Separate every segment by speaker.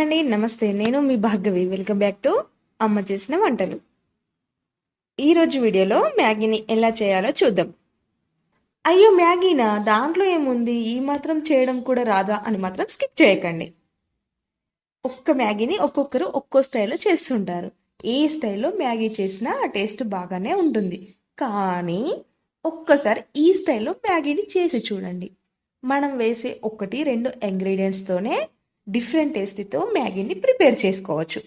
Speaker 1: Hi అండి, నమస్తే. నేను మీ భార్గవి. వెల్కమ్ బ్యాక్ టు అమ్మ చేసిన వంటలు. ఈరోజు వీడియోలో మ్యాగీని ఎలా చేయాలో చూద్దాం. అయ్యో మ్యాగీనా, దాంట్లో ఏముంది, ఈ మాత్రం చేయడం కూడా రాదా అని మాత్రం స్కిప్ చేయకండి. ఒక్క మ్యాగీని ఒక్కొక్కరు ఒక్కో స్టైల్లో చేస్తుంటారు. ఏ స్టైల్లో మ్యాగీ చేసినా ఆ టేస్ట్ బాగానే ఉంటుంది. కానీ ఒక్కసారి ఈ స్టైల్లో మ్యాగీని చేసి చూడండి. మనం వేసే 1-2 ఇంగ్రీడియంట్స్తోనే డిఫరెంట్ టేస్ట్తో మ్యాగీని ప్రిపేర్ చేసుకోవచ్చు.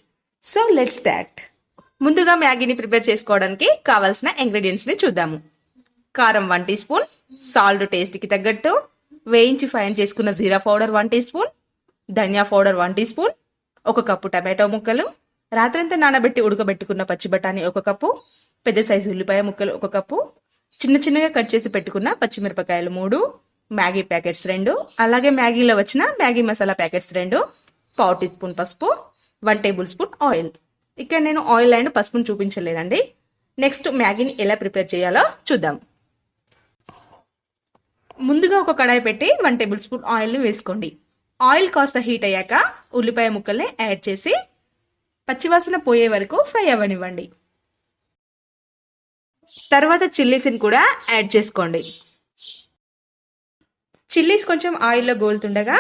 Speaker 1: So let's start. ముందుగా మ్యాగీని ప్రిపేర్ చేసుకోవడానికి కావాల్సిన ఇంగ్రీడియంట్స్ని చూద్దాము. కారం 1 టీ స్పూన్, సాల్ట్ టేస్ట్కి తగ్గట్టు, వేయించి ఫైన్ చేసుకున్న జీరా పౌడర్ 1 టీ స్పూన్, ధనియా powder 1 teaspoon, 1 cup tomato ముక్కలు, రాత్రంతా నానబెట్టి ఉడకబెట్టుకున్న పచ్చి బఠానీ 1 కప్పు, పెద్ద సైజు ఉల్లిపాయ ముక్కలు 1 కప్పు, చిన్నగా కట్ చేసి పెట్టుకున్న పచ్చిమిరపకాయలు 3, మ్యాగీ ప్యాకెట్స్ 2, అలాగే మ్యాగీలో వచ్చిన Maggi masala packets 2, 1/4 teaspoon పసుపు, 1 టేబుల్ స్పూన్ ఆయిల్. ఇక్కడ నేను ఆయిల్ అండ్ పసుపును చూపించలేదండి. నెక్స్ట్ మ్యాగీని ఎలా ప్రిపేర్ చేయాలో చూద్దాం. ముందుగా ఒక కడాయి పెట్టి 1 టేబుల్ స్పూన్ ఆయిల్ని వేసుకోండి. ఆయిల్ కాస్త హీట్ అయ్యాక ఉల్లిపాయ ముక్కల్ని యాడ్ చేసి పచ్చివాసన పోయే వరకు ఫ్రై అవ్వనివ్వండి. తర్వాత చిల్లీస్ని కూడా యాడ్ చేసుకోండి. చిల్లీస్ కొంచెం ఆయిల్లో గోలుతుండగా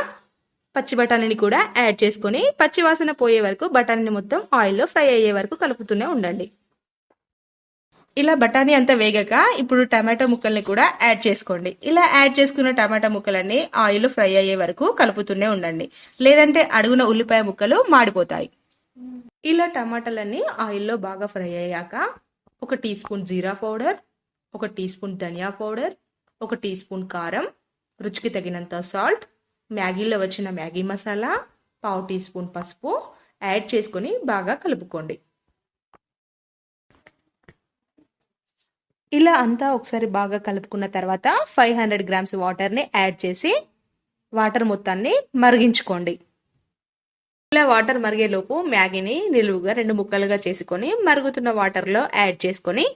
Speaker 1: పచ్చి బఠానీని కూడా యాడ్ చేసుకొని పచ్చివాసన పోయే వరకు బఠానీని మొత్తం ఆయిల్లో ఫ్రై అయ్యే వరకు కలుపుతూనే ఉండండి. ఇలా బఠానీ అంతా వేగాక ఇప్పుడు టమాటో ముక్కల్ని కూడా యాడ్ చేసుకోండి. ఇలా యాడ్ చేసుకున్న టమాటో ముక్కలన్నీ ఆయిల్లో ఫ్రై అయ్యే వరకు కలుపుతూనే ఉండండి, లేదంటే అడుగున ఉల్లిపాయ ముక్కలు మాడిపోతాయి. ఇలా టమాటాలన్నీ ఆయిల్లో బాగా ఫ్రై అయ్యాక 1 టీ స్పూన్ జీరా పౌడర్, 1 టీ స్పూన్ ధనియా పౌడర్, 1 టీ స్పూన్ కారం, రుచికి తగినంత సాల్ట్, మ్యాగీలో వచ్చిన మ్యాగీ మసాలా, 1/2 టీ స్పూన్ పసుపు యాడ్ చేసుకొని బాగా కలుపుకోండి. ఇలా అంతా ఒకసారి బాగా కలుపుకున్న తర్వాత 500 గ్రామ్స్ వాటర్ని యాడ్ చేసి వాటర్ మొత్తాన్ని మరిగించుకోండి. ఇలా వాటర్ మరిగేలోపు మ్యాగీని నిలువుగా 2 ముక్కలుగా చేసుకొని మరుగుతున్న వాటర్లో యాడ్ చేసుకొని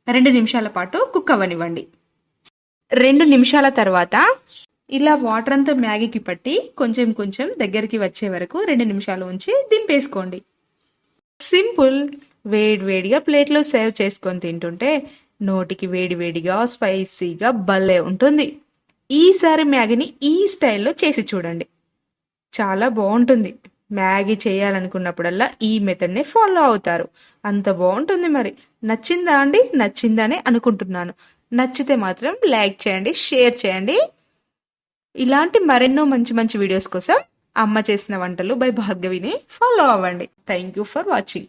Speaker 1: 2 నిమిషాల పాటు కుక్ అవ్వనివ్వండి. 2 నిమిషాల తర్వాత ఇలా వాటర్ అంతా మ్యాగీకి పట్టి కొంచెం దగ్గరికి వచ్చే వరకు 2 నిమిషాలు ఉంచి దింపేసుకోండి. సింపుల్. వేడిగా ప్లేట్లో సర్వ్ చేసుకొని తింటుంటే నోటికి వేడిగా స్పైసీగా భలే ఉంటుంది. ఈసారి మ్యాగీని ఈ స్టైల్లో చేసి చూడండి, చాలా బాగుంటుంది. మ్యాగీ చేయాలనుకున్నప్పుడల్లా ఈ మెథడ్ని ఫాలో అవుతారు. అంత బాగుంటుంది. మరి నచ్చిందా అండి? నచ్చిందని అనుకుంటున్నాను. నచ్చితే మాత్రం లైక్ చేయండి, షేర్ చేయండి. ఇలాంటి మరెన్నో మంచి వీడియోస్ కోసం అమ్మ చేసిన వంటలు బై భార్గవిని ఫాలో అవ్వండి. Thank you for watching.